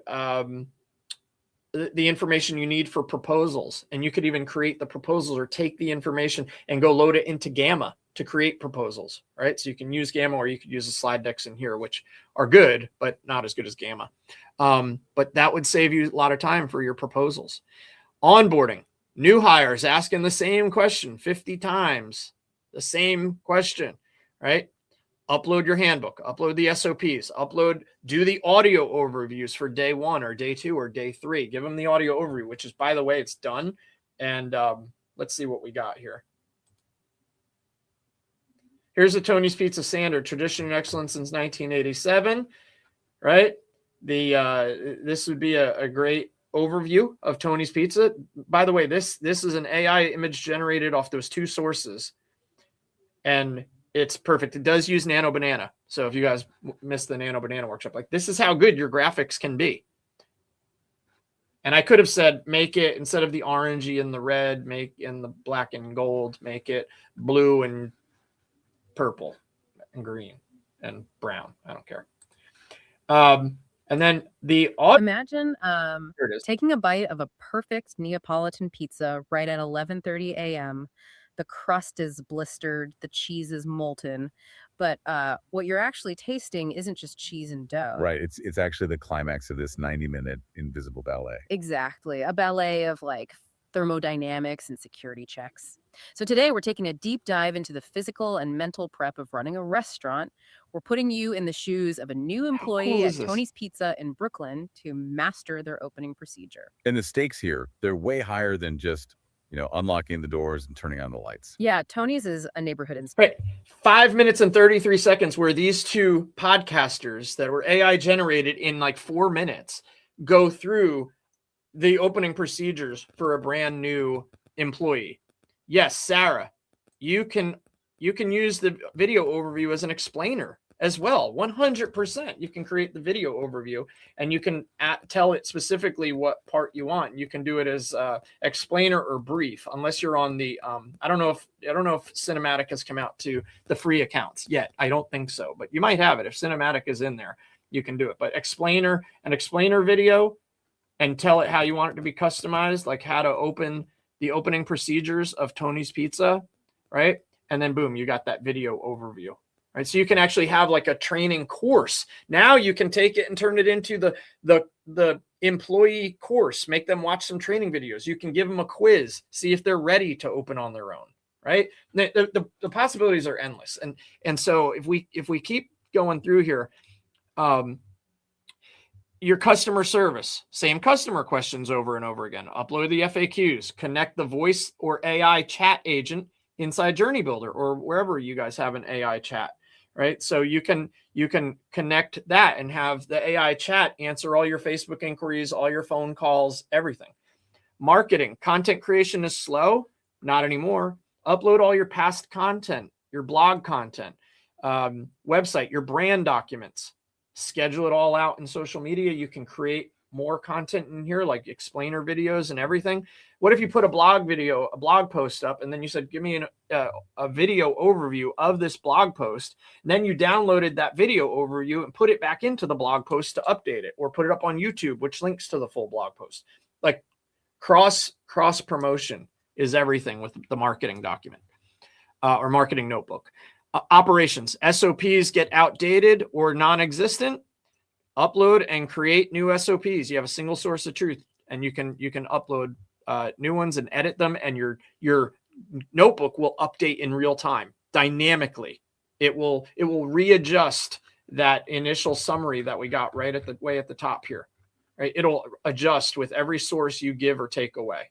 the information you need for proposals. And you could even create the proposals or take the information and go load it into Gamma to create proposals, right? So you can use Gamma, or you could use the slide decks in here, which are good, but not as good as Gamma. But that would save you a lot of time for your proposals. Onboarding, new hires asking the same question 50 times, the same question, right? Upload your handbook, upload the SOPs, do the audio overviews for day 1 or day 2 or day 3. Give them the audio overview, which is, by the way, it's done. And let's see what we got here. Here's the Tony's Pizza standard, tradition and excellence since 1987, right? This would be a great overview of Tony's Pizza. By the way, this is an AI image generated off those 2 sources, and it's perfect. It does use Nano Banana. So if you guys missed the Nano Banana workshop, like, this is how good your graphics can be. And I could have said, make it, instead of the orangey and the red, make in the black and gold, make it blue and purple and green and brown. I don't care. And then imagine taking a bite of a perfect Neapolitan pizza right at 11:30 a.m. The crust is blistered, the cheese is molten, but what you're actually tasting isn't just cheese and dough. Right. It's actually the climax of this 90-minute invisible ballet. Exactly. A ballet of like thermodynamics and security checks. So today we're taking a deep dive into the physical and mental prep of running a restaurant. We're putting you in the shoes of a new employee at Tony's Pizza in Brooklyn to master their opening procedure. And the stakes here, they're way higher than just unlocking the doors and turning on the lights. Yeah, Tony's is a neighborhood inspector. Right. 5 minutes and 33 seconds where these two podcasters that were AI generated in like 4 minutes go through the opening procedures for a brand new employee. Yes, Sarah, you can use the video overview as an explainer as well. 100%. You can create the video overview and you can tell it specifically what part you want. You can do it as explainer or brief, unless you're on the I don't know if Cinematic has come out to the free accounts yet. I don't think so, but you might have it. If Cinematic is in there, you can do it. But an explainer video, and tell it how you want it to be customized, like how to open the opening procedures of Tony's Pizza, right? And then boom, you got that video overview, right? So you can actually have like a training course. Now you can take it and turn it into the employee course, make them watch some training videos. You can give them a quiz, see if they're ready to open on their own, right? The possibilities are endless. And so if we keep going through here, your customer service, same customer questions over and over again. Upload the FAQs, connect the voice or AI chat agent inside JourneyBuilder or wherever you guys have an AI chat, right? So you can connect that and have the AI chat answer all your Facebook inquiries, all your phone calls, everything. Marketing, content creation is slow, not anymore. Upload all your past content, your blog content, website, your brand documents. Schedule it all out in social media. You can create more content in here, like explainer videos and everything. What if you put a blog post up, and then you said, give me a video overview of this blog post. And then you downloaded that video overview and put it back into the blog post to update it, or put it up on YouTube, which links to the full blog post. Like cross promotion is everything with the marketing document or marketing notebook. Operations, SOPs get outdated or non-existent. Upload and create new SOPs. You have a single source of truth, and you can upload new ones and edit them, and your notebook will update in real time, dynamically. It will readjust that initial summary that we got right at the top here. Right? It'll adjust with every source you give or take away.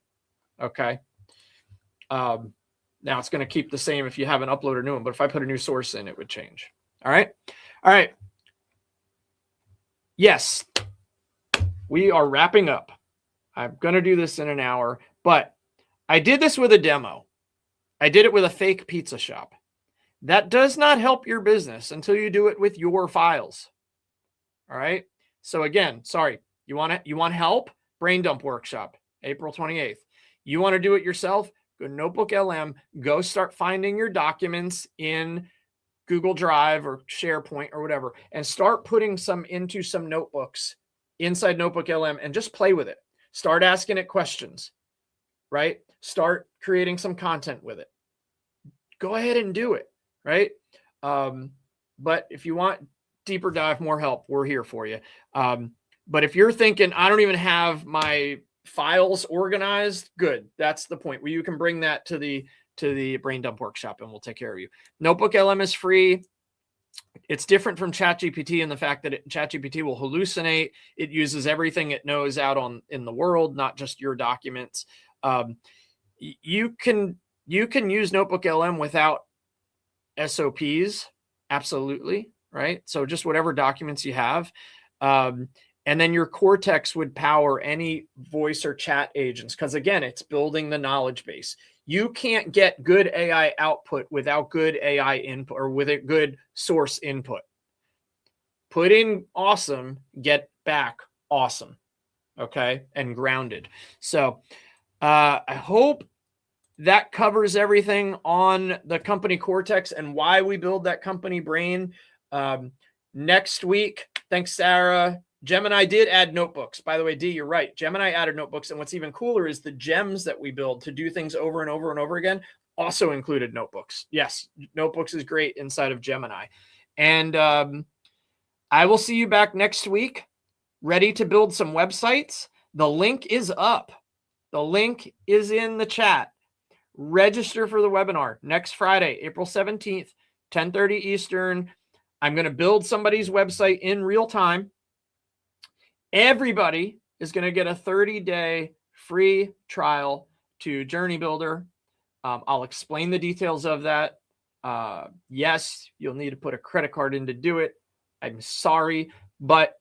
Okay. Now it's going to keep the same if you haven't uploaded a new one, but if I put a new source in, it would change. All right. All right. Yes, we are wrapping up. I'm going to do this in an hour, but I did this with a demo. I did it with a fake pizza shop. That does not help your business until you do it with your files. All right. So again, sorry, you want help? Brain dump workshop, April 28th. You want to do it yourself? Go to Notebook LM, go start finding your documents in Google Drive or SharePoint or whatever, and start putting some into some notebooks inside Notebook LM and just play with it. Start asking it questions, right? Start creating some content with it. Go ahead and do it, right? But if you want deeper dive, more help, we're here for you. But if you're thinking, I don't even have my files organized, good. That's the point where you can bring that to the brain dump workshop and we'll take care of you. Notebook LM is free. It's different from ChatGPT in the fact that ChatGPT will hallucinate. It uses everything it knows out in the world, not just your documents. You can use Notebook LM without SOPs. Absolutely. Right. So just whatever documents you have. And then your Cortex would power any voice or chat agents. Because again, it's building the knowledge base. You can't get good AI output without good AI input or with a good source input. Put in awesome, get back awesome. Okay. And grounded. So I hope that covers everything on the company Cortex and why we build that company brain. Next week, thanks, Sarah. Gemini did add notebooks. By the way, D, you're right. Gemini added notebooks. And what's even cooler is the gems that we build to do things over and over and over again also included notebooks. Yes, notebooks is great inside of Gemini. And I will see you back next week, ready to build some websites. The link is up. The link is in the chat. Register for the webinar next Friday, April 17th, 10:30 Eastern. I'm going to build somebody's website in real time. Everybody is going to get a 30-day free trial to JourneyBuilder. I'll explain the details of that. Yes, you'll need to put a credit card in to do it. I'm sorry, but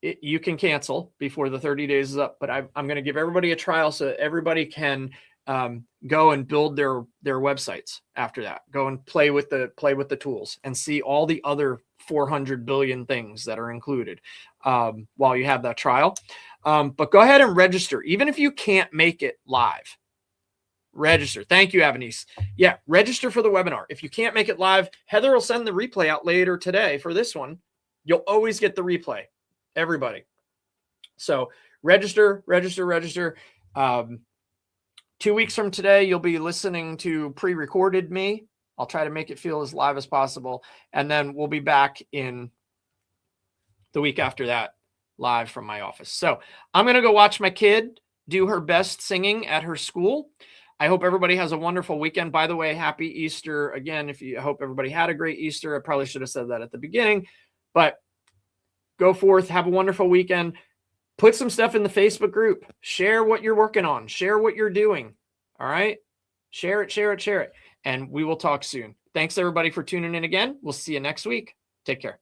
you can cancel before the 30 days is up. But I'm going to give everybody a trial so that everybody can go and build their websites after that. Go and play with the tools and see all the other 400 billion things that are included while you have that trial. But go ahead and register, even if you can't make it live. Register. Thank you, Avanice. Yeah, register for the webinar. If you can't make it live, Heather will send the replay out later today for this one. You'll always get the replay, everybody. So register. 2 weeks from today, you'll be listening to pre-recorded me. I'll try to make it feel as live as possible. And then we'll be back in the week after that, live from my office. So I'm going to go watch my kid do her best singing at her school. I hope everybody has a wonderful weekend. By the way, happy Easter. Again, I hope everybody had a great Easter. I probably should have said that at the beginning, but go forth, have a wonderful weekend. Put some stuff in the Facebook group. Share what you're working on. Share what you're doing. All right? Share it. And we will talk soon. Thanks, everybody, for tuning in again. We'll see you next week. Take care.